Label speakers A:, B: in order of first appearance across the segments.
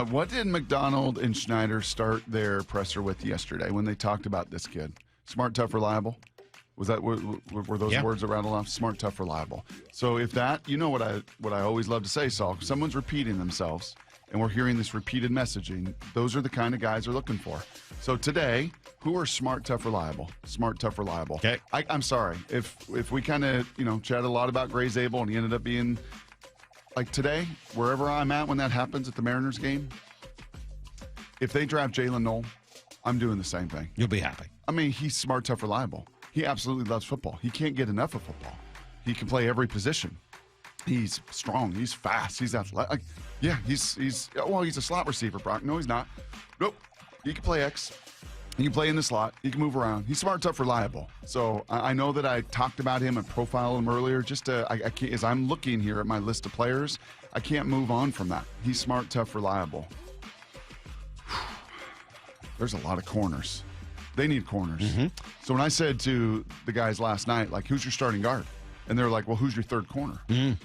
A: What did McDonald and Schneider start their presser with yesterday when they talked about this kid? Smart, tough, reliable. Was that were those words that rattled off? Smart, tough, reliable. So if that, you know what I always love to say, Salk, someone's repeating themselves and we're hearing this repeated messaging, those are the kind of guys they're looking for. So today, who are smart, tough, reliable? Smart, tough, reliable.
B: Okay.
A: I'm sorry. If we kind of, chatted a lot about Gray Zabel and he ended up being like today, wherever I'm at when that happens at the Mariners game, if they draft Jalen Knoll, I'm doing the same thing.
B: You'll be happy.
A: I mean, he's smart, tough, reliable. He absolutely loves football. He can't get enough of football. He can play every position. He's strong. He's fast. He's athletic. Yeah, he's a slot receiver, Brock. No, he's not. Nope. He can play X. He can play in the slot. He can move around. He's smart, tough, reliable. So I know that I talked about him and profiled him earlier. I can't, as I'm looking here at my list of players, I can't move on from that. He's smart, tough, reliable. There's a lot of corners. They need corners. Mm-hmm. So when I said to the guys last night, like, who's your starting guard? And they're like, well, who's your third corner?
B: Mm.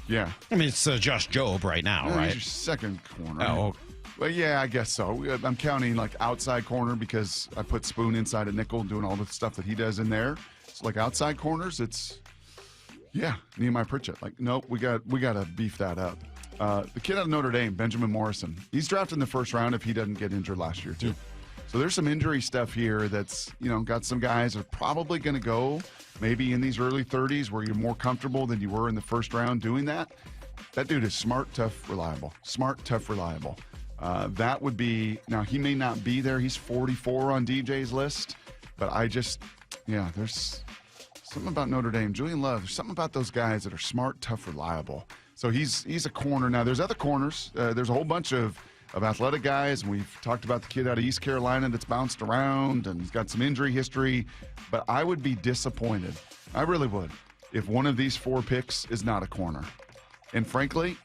A: Yeah.
B: I mean, it's Josh Jobe right now, right?
A: He's your second corner.
B: Oh,
A: well, yeah, I guess so. I'm counting like outside corner because I put Spoon inside a nickel doing all the stuff that he does in there. So like outside corners, it's, yeah, Nehemiah Pritchett. Like, nope, we got to beef that up. The kid out of Notre Dame, Benjamin Morrison, he's drafted in the first round if he doesn't get injured last year, too. So there's some injury stuff here that's, got some guys that are probably going to go maybe in these early 30s where you're more comfortable than you were in the first round doing that. That dude is smart, tough, reliable. Smart, tough, reliable. That would be, now he may not be there. He's 44 on DJ's list, but there's something about Notre Dame. Julian Love, there's something about those guys that are smart, tough, reliable. So he's a corner. Now there's other corners. There's a whole bunch of athletic guys, and we've talked about the kid out of East Carolina that's bounced around and he's got some injury history, but I would be disappointed. I really would if one of these four picks is not a corner. And frankly,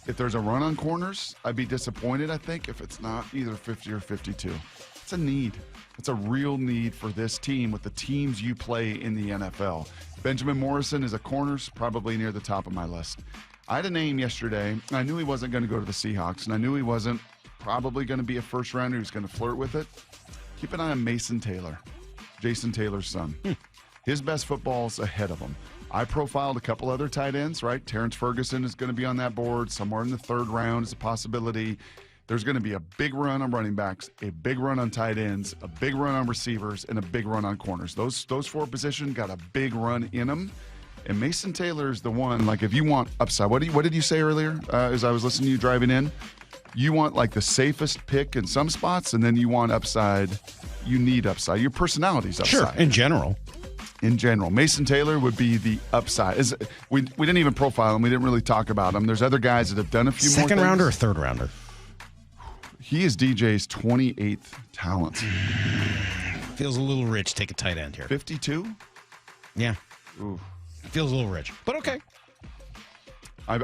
A: if there's a run on corners, I'd be disappointed, I think, if it's not either 50 or 52. It's a need. It's a real need for this team with the teams you play in the NFL. Benjamin Morrison is a corners, probably near the top of my list. I had a name yesterday. I knew he wasn't going to go to the Seahawks, and I knew he wasn't probably going to be a first rounder who's going to flirt with it. Keep an eye on Mason Taylor, Jason Taylor's son. His best football's ahead of him. I profiled a couple other tight ends, right? Terrence Ferguson is going to be on that board. Somewhere in the third round is a possibility. There's going to be a big run on running backs, a big run on tight ends, a big run on receivers, and a big run on corners. Those four positions got a big run in them. And Mason Taylor is the one, like, if you want upside, what did you say earlier as I was listening to you driving in? You want, like, the safest pick in some spots, and then you want upside. You need upside. Your personality's upside.
B: Sure, in general.
A: In general. Mason Taylor would be the upside. We didn't even profile him. We didn't really talk about him. There's other guys that have done a few more things.
B: Second rounder or third rounder?
A: He is DJ's 28th talent.
B: Feels a little rich. Take a tight end here.
A: 52?
B: Yeah.
A: Ooh.
B: Feels a little rich, but okay.
A: And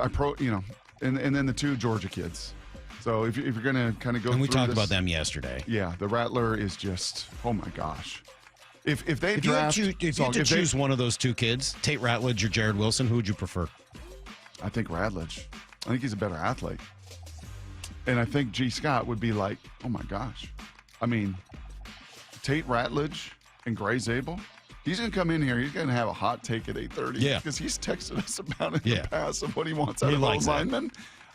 A: then the two Georgia kids. So if you're going to kind of go through
B: and we talked
A: this,
B: about them yesterday.
A: Yeah, the Rattler is just, oh my gosh. If you had to
B: choose one of those two kids, Tate Ratledge or Jared Wilson, who would you prefer?
A: I think Ratledge. I think he's a better athlete. And I think G. Scott would be like, oh my gosh. I mean, Tate Ratledge and Gray Zabel. He's going to come in here. He's going to have a hot take at 8:30.
B: Yeah.
A: Because he's texted us about it in the past of what he wants out of
B: those
A: linemen.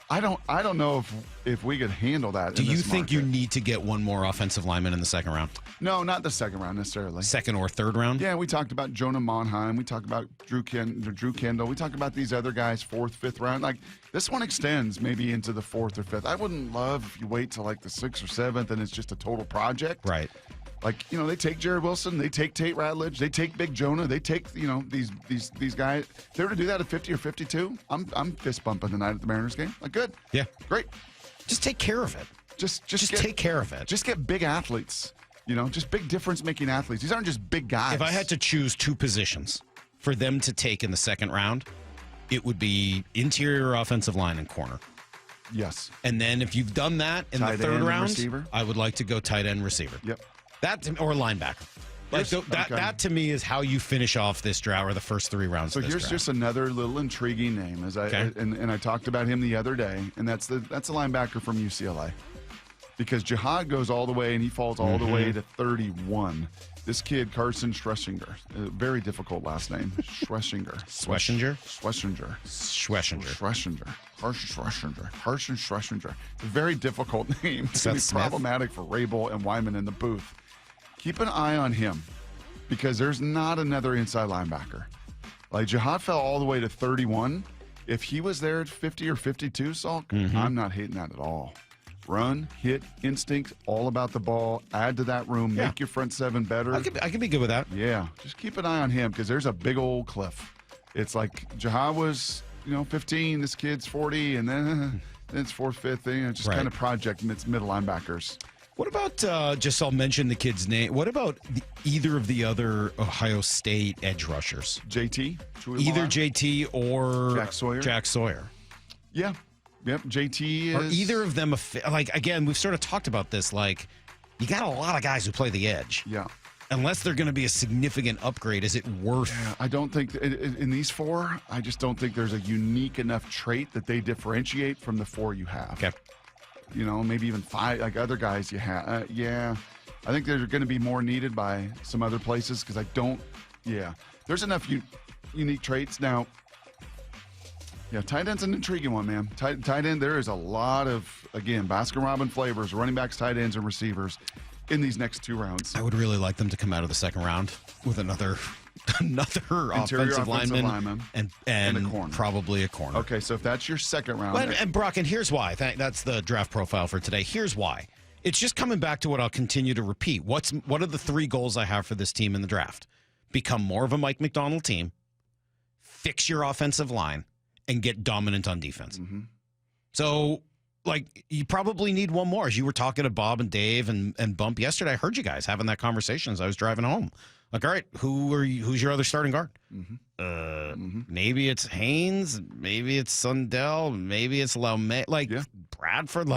A: I don't know if we could handle that.
B: Do you think you need to get one more offensive lineman in the second round?
A: No, not the second round necessarily.
B: Second or third round?
A: Yeah, we talked about Jonah Monheim. We talked about Drew Kendall. We talked about these other guys, fourth, fifth round. Like, this one extends maybe into the fourth or fifth. I wouldn't love if you wait till like the sixth or seventh and it's just a total project.
B: Right.
A: Like, they take Jared Wilson, they take Tate Ratledge, they take Big Jonah, they take, these guys. If they were to do that at 50 or 52, I'm fist bumping tonight at the Mariners game. Like, good.
B: Yeah.
A: Great.
B: Just take care of it. Just take care of it.
A: Just get big athletes, just big difference-making athletes. These aren't just big guys.
B: If I had to choose two positions for them to take in the second round, it would be interior offensive line and corner.
A: Yes.
B: And then if you've done that in
A: tight
B: the third round,
A: receiver.
B: I would like to go tight end receiver.
A: Yep.
B: That or linebacker. Like that to me is how you finish off this draft or the first 3 rounds.
A: So
B: of this
A: here's
B: draft.
A: just another little intriguing name, and I talked about him the other day, and that's a linebacker from UCLA, because Jihad goes all the way and he falls all the way to 31. This kid, Carson Schlesinger, a very difficult last name, Schlesinger.
B: Schlesinger?
A: Schlesinger.
B: Schlesinger.
A: Schlesinger. Carson Schlesinger. Carson Schlesinger. A very difficult name. It's going to be
B: Smith?
A: problematic for Rabel and Wyman in the booth. Keep an eye on him, because there's not another inside linebacker. Like, Jihad fell all the way to 31. If he was there at 50 or 52, Salk, I'm not hating that at all. Run, hit, instinct, all about the ball. Add to that room. Make your front 7 better.
B: I could be good with that.
A: Yeah, just keep an eye on him, because there's a big old cliff. It's like Jihad was, 15. This kid's 40, and then it's 4th, 5th. Just kind of project middle linebackers.
B: What about, just I'll mention the kid's name, what about either of the other Ohio State edge rushers?
A: JT?
B: Either JT or
A: Jack Sawyer. Yeah. Yep, JT is...
B: Are either of them, again, we've sort of talked about this, you got a lot of guys who play the edge.
A: Yeah.
B: Unless they're going to be a significant upgrade, is it worth...
A: Yeah, I don't think, in these 4, I just don't think there's a unique enough trait that they differentiate from the 4 you have.
B: Okay.
A: Maybe even 5, like other guys you have. Yeah, I think they're going to be more needed by some other places, because there's enough unique traits. Now, tight end's an intriguing one, man. Tight end, there is a lot of, again, Baskin-Robbins flavors, running backs, tight ends, and receivers in these next 2 rounds.
B: I would really like them to come out of the second round with another offensive lineman and
A: a corner.
B: Probably a corner.
A: Okay, so if that's your second round.
B: And Brock, and here's why. That's the draft profile for today. Here's why. It's just coming back to what I'll continue to repeat. What are the 3 goals I have for this team in the draft? Become more of a Mike McDonald team, fix your offensive line, and get dominant on defense.
A: Mm-hmm.
B: So, you probably need one more. As you were talking to Bob and Dave and Bump yesterday, I heard you guys having that conversation as I was driving home. All right, who's your other starting guard? Maybe it's Haynes, maybe it's Sundell, maybe it's Laume, Bradford,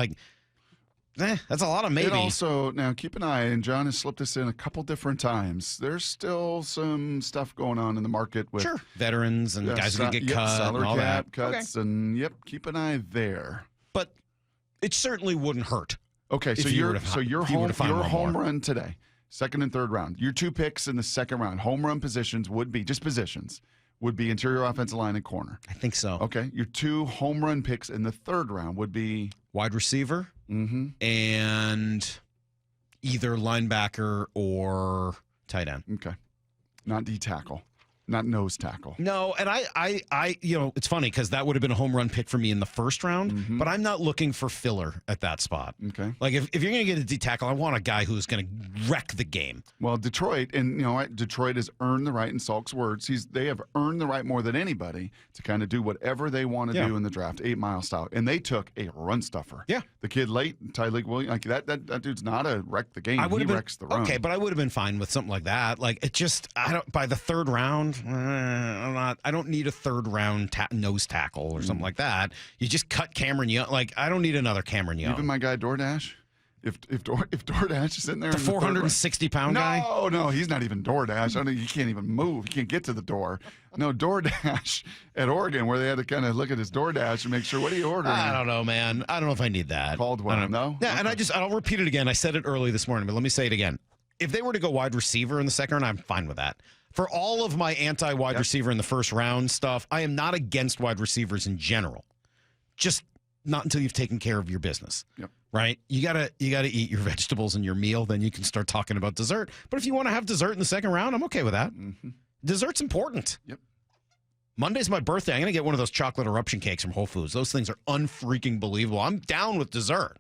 B: that's a lot of maybe.
A: It also, now keep an eye, and John has slipped us in a couple different times. There's still some stuff going on in the market with
B: veterans and guys who get cut,
A: salary
B: and all
A: cap
B: that.
A: cuts, and keep an eye there.
B: But it certainly wouldn't hurt.
A: Okay, so your home run today, second and third round. Your 2 picks in the second round, home run positions would be interior offensive line and corner.
B: I think so.
A: Okay, your 2 home run picks in the third round would be
B: wide receiver and either linebacker or tight end.
A: Okay, not D tackle. Not nose tackle.
B: No, and I it's funny because that would have been a home run pick for me in the first round, but I'm not looking for filler at that spot.
A: Okay.
B: If you're going to get a D tackle, I want a guy who's going to wreck the game.
A: Well, Detroit, and Detroit has earned the right, in Salk's words, they have earned the right more than anybody to kind of do whatever they want to do in the draft, 8 Mile style. And they took a run stuffer. Yeah. The kid late, Tyleik Williams, that dude's not a wreck the game. He wrecks the run.
B: Okay, but I would have been fine with something like that. By the third round, I don't need a third round nose tackle or something like that. You just cut Cameron Young. I don't need another Cameron Young.
A: Even my guy DoorDash. If DoorDash is in there,
B: the 460-pound guy.
A: No, he's not even DoorDash. He can't even move. He can't get to the door. No, DoorDash at Oregon, where they had to kind of look at his DoorDash and make sure what are you ordering.
B: I don't know, man. I don't know if I need that.
A: Caldwell, no.
B: Yeah, okay. And I'll repeat it again. I said it early this morning, but let me say it again. If they were to go wide receiver in the second round, I'm fine with that. For all of my anti-wide receiver in the first round stuff, I am not against wide receivers in general. Just not until you've taken care of your business.
A: Yep.
B: Right? You gotta eat your vegetables and your meal, then you can start talking about dessert. But if you want to have dessert in the second round, I'm okay with that. Mm-hmm. Dessert's important.
A: Yep.
B: Monday's my birthday. I'm gonna get one of those chocolate eruption cakes from Whole Foods. Those things are unfreaking believable. I'm down with dessert.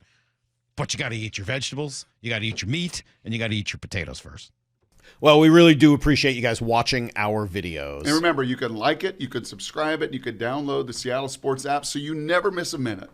B: But you gotta eat your vegetables, you gotta eat your meat, and you gotta eat your potatoes first. Well, we really do appreciate you guys watching our videos.
A: And remember, you can like it, you can subscribe it, you can download the Seattle Sports app so you never miss a minute.